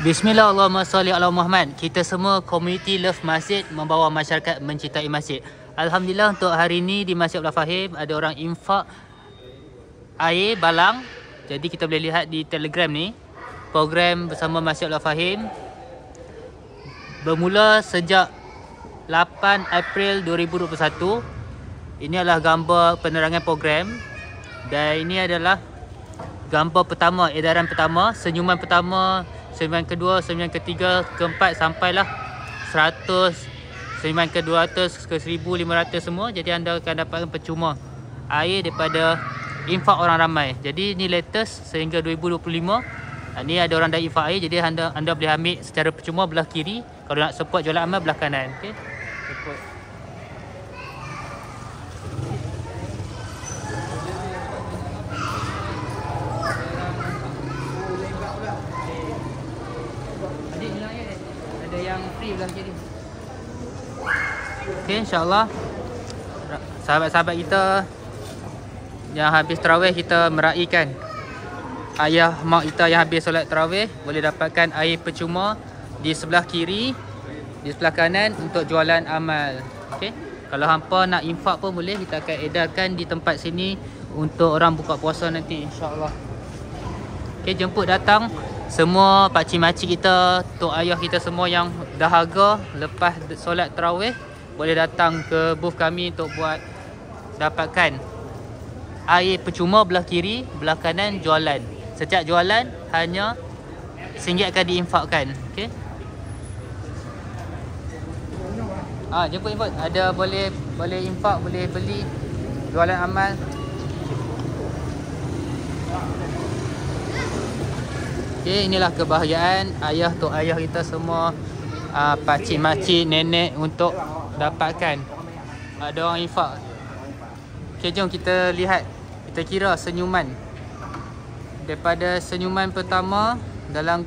Bismillah, Allahumma salli ala Muhammad. Kita semua community love masjid, membawa masyarakat mencintai masjid. Alhamdulillah untuk hari ini di Masjid Abdul Fahim ada orang infak air balang. Jadi kita boleh lihat di Telegram ni, program bersama Masjid Abdul Fahim bermula sejak 8 April 2021. Ini adalah gambar penerangan program dan ini adalah gambar pertama, edaran pertama, senyuman pertama, senyuman kedua, senyuman ketiga, keempat sampailah 100, senyuman ke 200, ke 1500 semua. Jadi anda akan dapatkan percuma air daripada infak orang ramai. Jadi ni latest sehingga 2025. Ni ada orang dah infak air, jadi anda boleh ambil secara percuma belah kiri. Kalau nak support jualan amal belah kanan. Okey. Support. Ada yang free belah kiri. Okey, insya-Allah sahabat-sahabat kita yang habis tarawih, kita meraihkan ayah mak kita yang habis solat tarawih boleh dapatkan air percuma di sebelah kiri, di sebelah kanan untuk jualan amal. Okey. Kalau hampa nak infak pun boleh, kita akan edarkan di tempat sini untuk orang buka puasa nanti, insya-Allah. Okey, jemput datang semua pakcik makcik kita, tok ayah kita semua yang dahaga lepas solat tarawih boleh datang ke booth kami untuk buat dapatkan air percuma belah kiri, belah kanan jualan. Setiap jualan hanya RM1 akan diinfakkan. Okey. Jemput. Ada boleh infak, boleh beli jualan amal. Okey, inilah kebahagiaan ayah tok ayah kita semua, pakcik makcik, nenek untuk dapatkan ada orang infak. Okey, jom kita lihat, kita kira senyuman. Daripada senyuman pertama dalam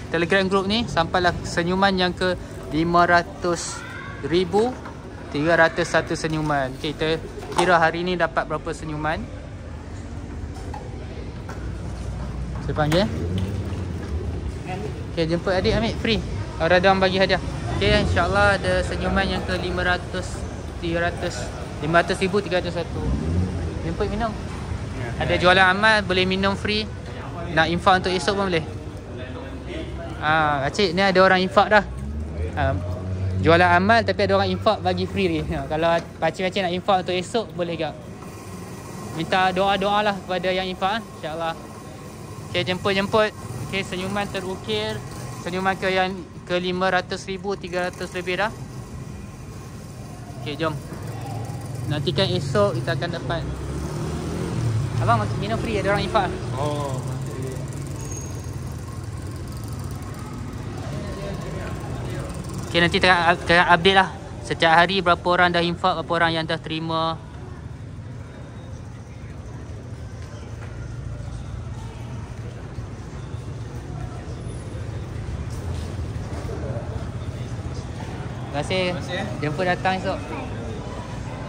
Telegram group ni sampailah senyuman yang ke 500,301 senyuman. Okay, kita kira hari ni dapat berapa senyuman. Saya panggil. Okay, jemput adik, ambil free. Ada orang bagi hadiah. Okay, insyaAllah ada senyuman yang ke 500,301. Jemput minum. Ada jualan amal, boleh minum free. Nak infak untuk esok pun boleh. Cik, ni ada orang infak dah. Jualan amal tapi ada orang infak bagi free ni. Kalau pakcik-pakcik nak infak untuk esok boleh tak? Minta doa-doa lah kepada yang infak, insya-Allah. Okey, jemput. Okey, senyuman terukir. Senyuman ke yang ke 500,300 lebih dah. Okey, jom. Nantikan esok kita akan dapat. Abang minum free, ada orang infak. Okay, nanti akan update lah setiap hari berapa orang dah infak, berapa orang yang dah terima. Terima kasih. Jemput datang esok.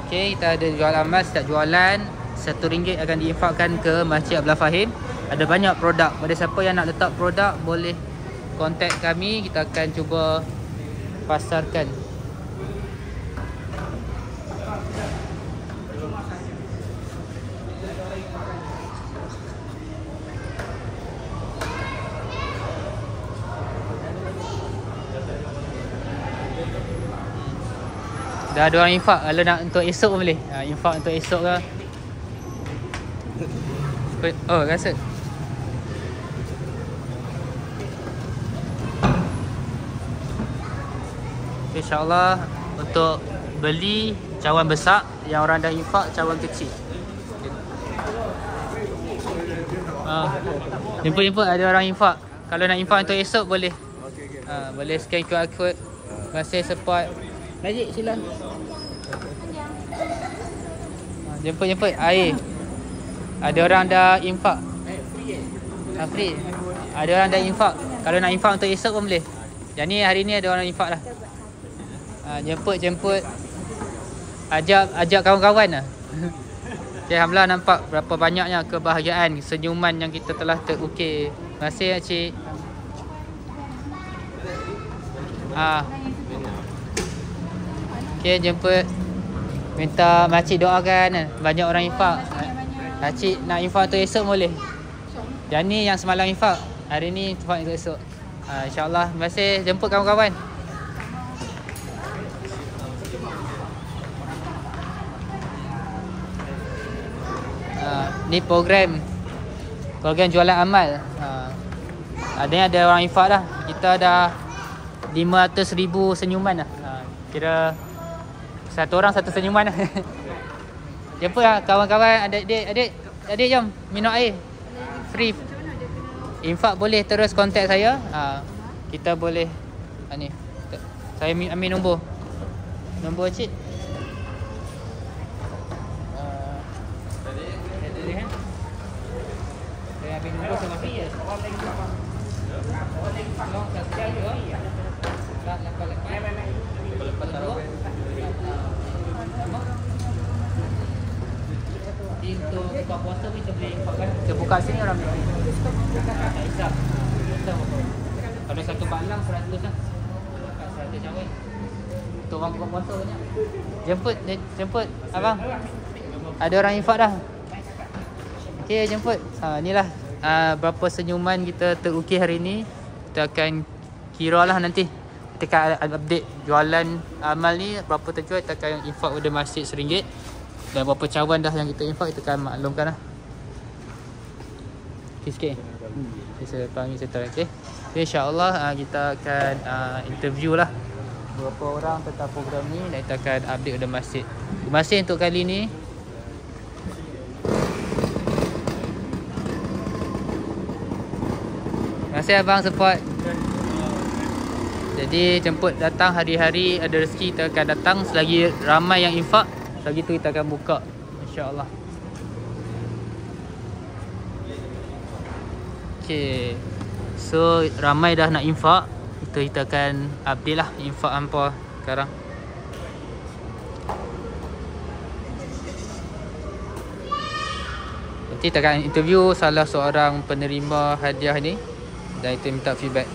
Okay, kita ada jual amal. Setiap jualan RM1 akan diinfakkan ke Masjid Abdul Fahim. Ada banyak produk. Pada siapa yang nak letak produk boleh kontak kami, kita akan cuba pasarkan. Dah ada orang infak. Kalau nak untuk esok pun boleh. Infak untuk esok ke. Rasa. InsyaAllah untuk beli cawan besar, yang orang dah infak cawan kecil. Jemput ada orang infak. Kalau nak infak untuk esok boleh. Boleh scan QR code. Terima kasih support. Najib sila. Jemput air. Ada orang dah infak. Free. Ada orang dah infak. Kalau nak infak untuk esok pun boleh. Yang ni hari ni ada orang infak lah. Jemput. Ajak kawan-kawan lah. Okay, Alhamdulillah nampak berapa banyaknya kebahagiaan, senyuman yang kita telah terukir. Terima kasih, Cik. Okay, jemput. Minta makcik doakan. Banyak orang infak. Makcik nak infak tu esok boleh. Yang ni yang semalam infak. Hari ni infak esok. InsyaAllah. Terima kasih. Jemput kawan-kawan. Ni program jualan amal. Adanya ada orang infak dah. Kita dah 500,000 senyuman dah. Kira satu orang satu senyuman dah. Jemput lah kawan-kawan, adik jom minum air. Free. Infak boleh terus kontak saya. Kita boleh ni. Saya ambil nombor. Nombor cik. Saya ambil nombor sama saya. Untuk buka puasa kita boleh infakkan. Kita buka sini orang boleh. Tak hisap. Kalau satu balang 100 lah. 100 cawan. Untuk orang buka puasa banyak. Jemput abang. Ada orang infak dah. Okey, jemput. Inilah berapa senyuman kita terukir hari ni. Kita akan kira lah nanti. Kita akan update jualan amal ni. Berapa terjual, kita akan infak pada masjid RM1. Dan berapa cawan dah yang kita infak, kita akan maklumkan lah. Okay, sikit. Saya panggil saya tahu. Okay. InsyaAllah kita akan interview lah beberapa orang tentang program ni. Dan kita akan update pada masjid. Terima kasih untuk kali ni. Terima kasih abang support. Jadi jemput datang hari-hari, ada rezeki kita akan datang. Selagi ramai yang infak, selagi tu kita akan buka, insya-Allah. Okay, so ramai dah nak infak. Kita akan update lah infak hampa sekarang. Nanti kita akan interview salah seorang penerima hadiah ni dan kita minta feedback.